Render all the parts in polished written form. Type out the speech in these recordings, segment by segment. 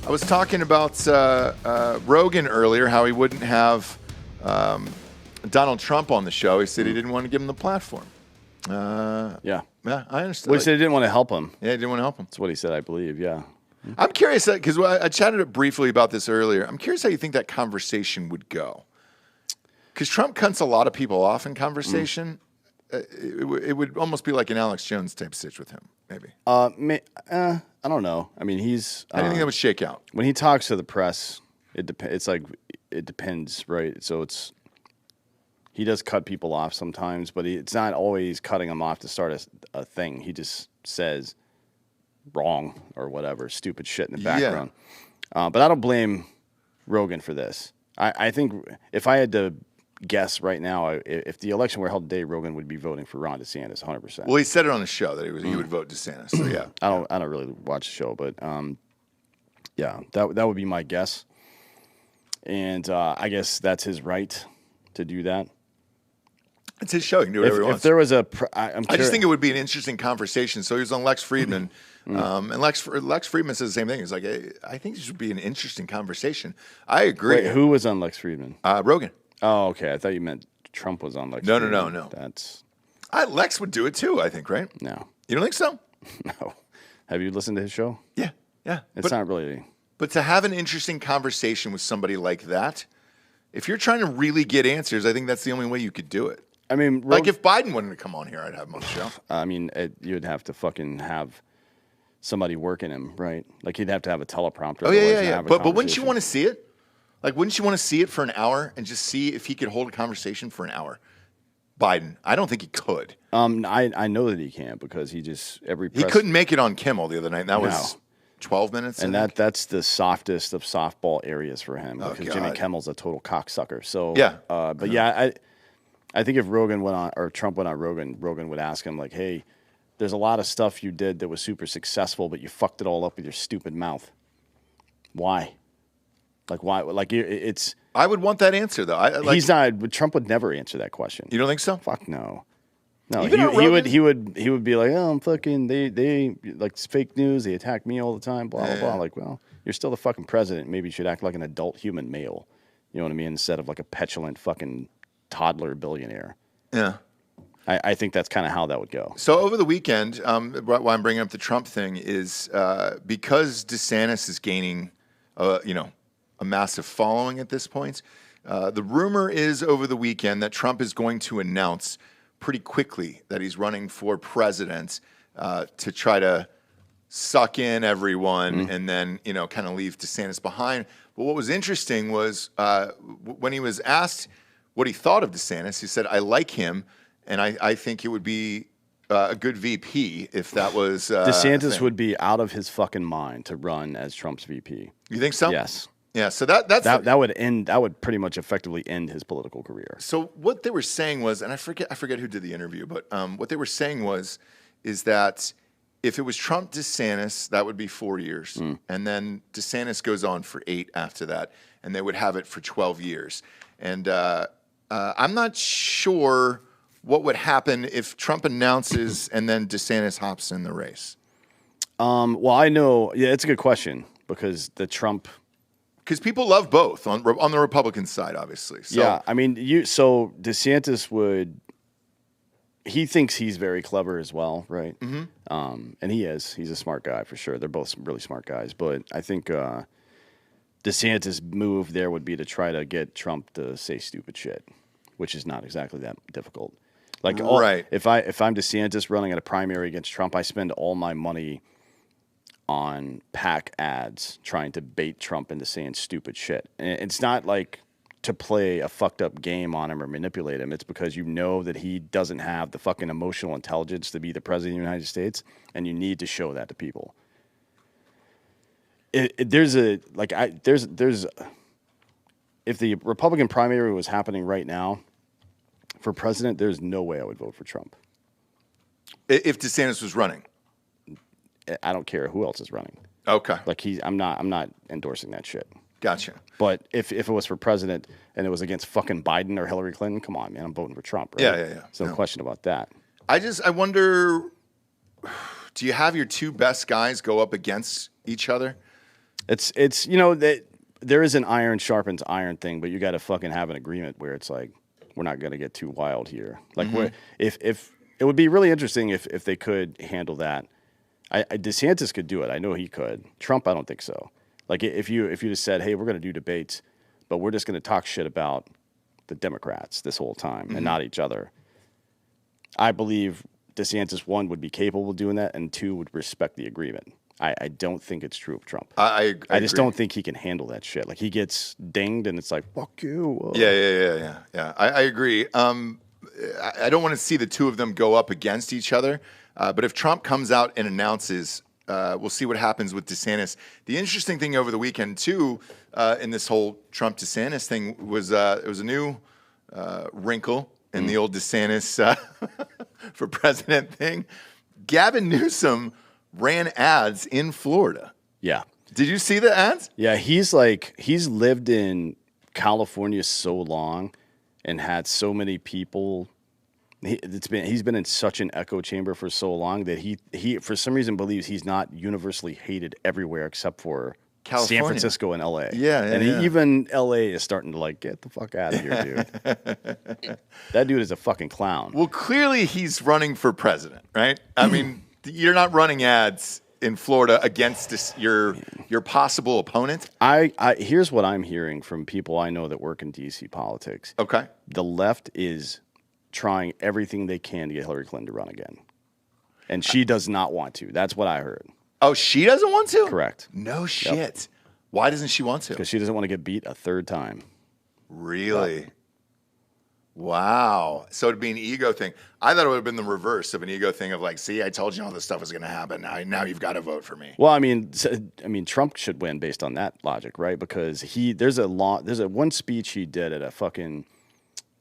I was talking about Rogan earlier, how he wouldn't have Donald Trump on the show. He said he didn't want to give him the platform. Yeah, I understand. Well, he said he didn't want to help him. Yeah, he didn't want to help him. That's what he said, I believe, yeah. I'm curious, because I chatted briefly about this earlier. I'm curious how you think that conversation would go. Because Trump cuts a lot of people off in conversation. It would almost be like an Alex Jones type stitch with him, maybe. I don't know. I mean, he's... I think that would shake out. When he talks to the press, it depends, right? So he does cut people off sometimes, but it's not always cutting them off to start a thing. He just says wrong or whatever, stupid shit in the background. Yeah. But I don't blame Rogan for this. I think if I had to guess right now, if the election were held today, Rogan would be voting for Ron DeSantis 100%. Well, he said it on the show that he would vote DeSantis. So yeah, I don't really watch the show, but yeah, that would be my guess. And I guess that's his right to do that. It's his show. He can do whatever he wants. If there was I just think it would be an interesting conversation. So he was on Lex Fridman, and Lex Fridman says the same thing. He's like, hey, I think this would be an interesting conversation. I agree. Wait, who was on Lex Fridman? Rogan. Oh, okay. I thought you meant Trump was on Lex. No. That's Lex would do it too. I think, right? No. You don't think so? No. Have you listened to his show? Yeah. It's not really. But to have an interesting conversation with somebody like that, if you're trying to really get answers, I think that's the only way you could do it. I mean, like if Biden wanted to come on here, I'd have him on the show. I mean, you'd have to fucking have somebody working him, right? Like he'd have to have a teleprompter. Oh yeah. But wouldn't you want to see it? Like, wouldn't you want to see it for an hour and just see if he could hold a conversation for an hour? Biden, I don't think he could. I know that he can't because he just he couldn't make it on Kimmel the other night. And that was 12 minutes. And that's the softest of softball areas for him because Jimmy Kimmel's a total cocksucker. So yeah, but yeah, I think if Rogan went on or Trump went on Rogan, Rogan would ask him like, "Hey, there's a lot of stuff you did that was super successful, but you fucked it all up with your stupid mouth. Why? Like why? Like it's." I would want that answer though. He's not. Trump would never answer that question. You don't think so? Fuck no. No, he would be like, oh, I'm fucking. They like it's fake news. They attack me all the time. Blah blah blah. Like, well, you're still the fucking president. Maybe you should act like an adult human male. You know what I mean? Instead of like a petulant fucking toddler billionaire. Yeah. I think that's kind of how that would go. So over the weekend, why I'm bringing up the Trump thing is because DeSantis is gaining, a massive following at this point. The rumor is over the weekend that Trump is going to announce pretty quickly that he's running for president to try to suck in everyone and then, kind of leave DeSantis behind. But what was interesting was when he was asked what he thought of DeSantis, he said, I like him, and I think it would be a good VP if that was DeSantis would be out of his fucking mind to run as Trump's VP. You think so? Yes. Yeah, so that would pretty much effectively end his political career. So what they were saying was, and I forget who did the interview, but what they were saying is that if it was Trump DeSantis, that would be 4 years, and then DeSantis goes on for 8 after that, and they would have it for 12 years. And I'm not sure what would happen if Trump announces and then DeSantis hops in the race. Well, I know. Yeah, it's a good question because because people love both on the Republican side, obviously. So. Yeah, I mean, so DeSantis would. He thinks he's very clever as well, right? Mm-hmm. And he is. He's a smart guy for sure. They're both really smart guys. But I think DeSantis' move there would be to try to get Trump to say stupid shit, which is not exactly that difficult. Like, right. If I'm DeSantis running in a primary against Trump, I spend all my money on PAC ads trying to bait Trump into saying stupid shit. And it's not like to play a fucked up game on him or manipulate him. It's because you know that he doesn't have the fucking emotional intelligence to be the president of the United States, and you need to show that to people. If the Republican primary was happening right now for president, there's no way I would vote for Trump. If DeSantis was running. I don't care who else is running. Okay. Like I'm not endorsing that shit. Gotcha. But if it was for president and it was against fucking Biden or Hillary Clinton, come on, man, I'm voting for Trump, right? Yeah. There's no question about that. I wonder, do you have your two best guys go up against each other? It's you know that there is an iron sharpens iron thing, but you got to fucking have an agreement where it's like we're not going to get too wild here. Like if it would be really interesting if they could handle that. DeSantis could do it. I know he could. Trump, I don't think so. Like if you just said, hey, we're going to do debates, but we're just going to talk shit about the Democrats this whole time and not each other. I believe DeSantis, one, would be capable of doing that, and two, would respect the agreement. I don't think it's true of Trump. I just don't think he can handle that shit. Like he gets dinged, and it's like fuck you. Yeah. I agree. I don't want to see the two of them go up against each other. But if Trump comes out and announces, we'll see what happens with DeSantis. The interesting thing over the weekend too, in this whole Trump DeSantis thing was it was a new wrinkle in the old DeSantis for president thing. Gavin Newsom ran ads in Florida. Yeah. Did you see the ads? Yeah, he's lived in California so long and had so many people. He's been in such an echo chamber for so long that he for some reason believes he's not universally hated everywhere except for California. San Francisco and LA. Yeah. Even LA is starting to like get the fuck out of here, dude. That dude is a fucking clown. Well, clearly he's running for president, right? I mean, you're not running ads in Florida against your possible opponent. Here's what I'm hearing from people I know that work in DC politics. Okay. The left is trying everything they can to get Hillary Clinton to run again. And she does not want to. That's what I heard. Oh, she doesn't want to? Correct. No shit. Yep. Why doesn't she want to? Because she doesn't want to get beat a third time. Really? Yep. Wow. So it'd be an ego thing. I thought it would have been the reverse of an ego thing of like, see, I told you all this stuff was going to happen. Now you've got to vote for me. Well, I mean, Trump should win based on that logic, right? Because there's a one speech he did at a fucking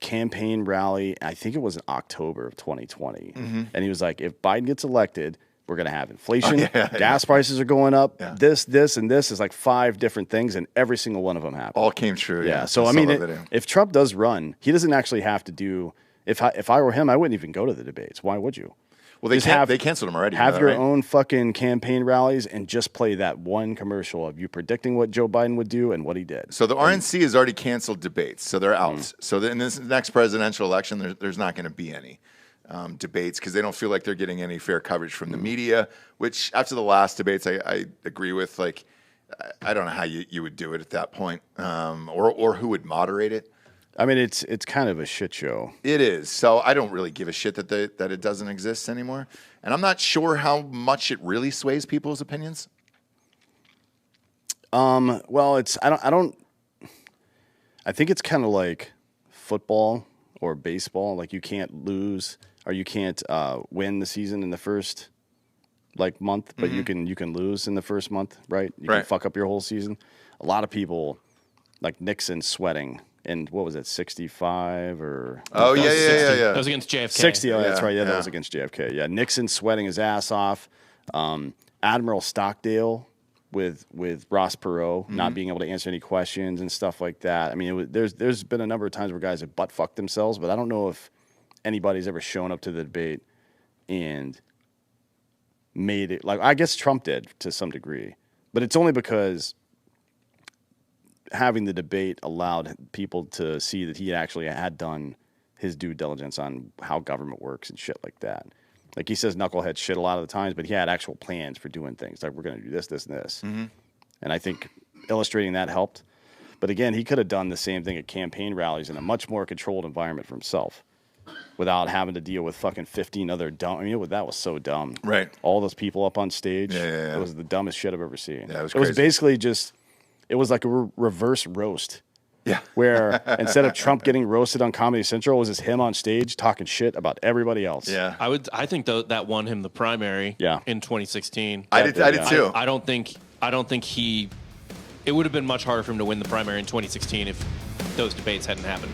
campaign rally. I think it was in October of 2020. And he was like, if Biden gets elected, we're going to have inflation. Gas prices are going up. Yeah. This, and this is like 5 different things, and every single one of them happened. All came true. Yeah. So, I mean, if Trump does run, he doesn't actually have to do – if I were him, I wouldn't even go to the debates. Why would you? Well, they canceled them already. Have your own fucking campaign rallies and just play that one commercial of you predicting what Joe Biden would do and what he did. So the RNC has already canceled debates, so they're out. So in this next presidential election, there's not going to be any debates because they don't feel like they're getting any fair coverage from the media, which after the last debates, I agree with. Like, I don't know how you would do it at that point, or who would moderate it. I mean, it's kind of a shit show. It is. So I don't really give a shit that it doesn't exist anymore, and I'm not sure how much it really sways people's opinions. Well, I think it's kind of like football or baseball. Like you can't lose or you can't win the season in the first month, but you can lose in the first month, right? You can fuck up your whole season. A lot of people like Nixon sweating. And what was it, 65 or? Oh, yeah. That was against JFK. 60, that's right. Yeah, that was against JFK. Yeah, Nixon sweating his ass off. Admiral Stockdale with Ross Perot not being able to answer any questions and stuff like that. I mean, there's been a number of times where guys have butt-fucked themselves, but I don't know if anybody's ever shown up to the debate and made it. Like, I guess Trump did to some degree, but it's only because having the debate allowed people to see that he actually had done his due diligence on how government works and shit like that. Like he says knucklehead shit a lot of the times, but he had actual plans for doing things. Like, we're going to do this, this, and this. And I think illustrating that helped. But again, he could have done the same thing at campaign rallies in a much more controlled environment for himself without having to deal with fucking 15 other dumb. I mean, that was so dumb. Right. All those people up on stage. Yeah. It was the dumbest shit I've ever seen. Yeah, it was crazy. It was basically just... It was like a reverse roast. Yeah. Where instead of Trump getting roasted on Comedy Central, it was just him on stage talking shit about everybody else. Yeah. I think that won him the primary in 2016. I did too. I don't think it would have been much harder for him to win the primary in 2016 if those debates hadn't happened.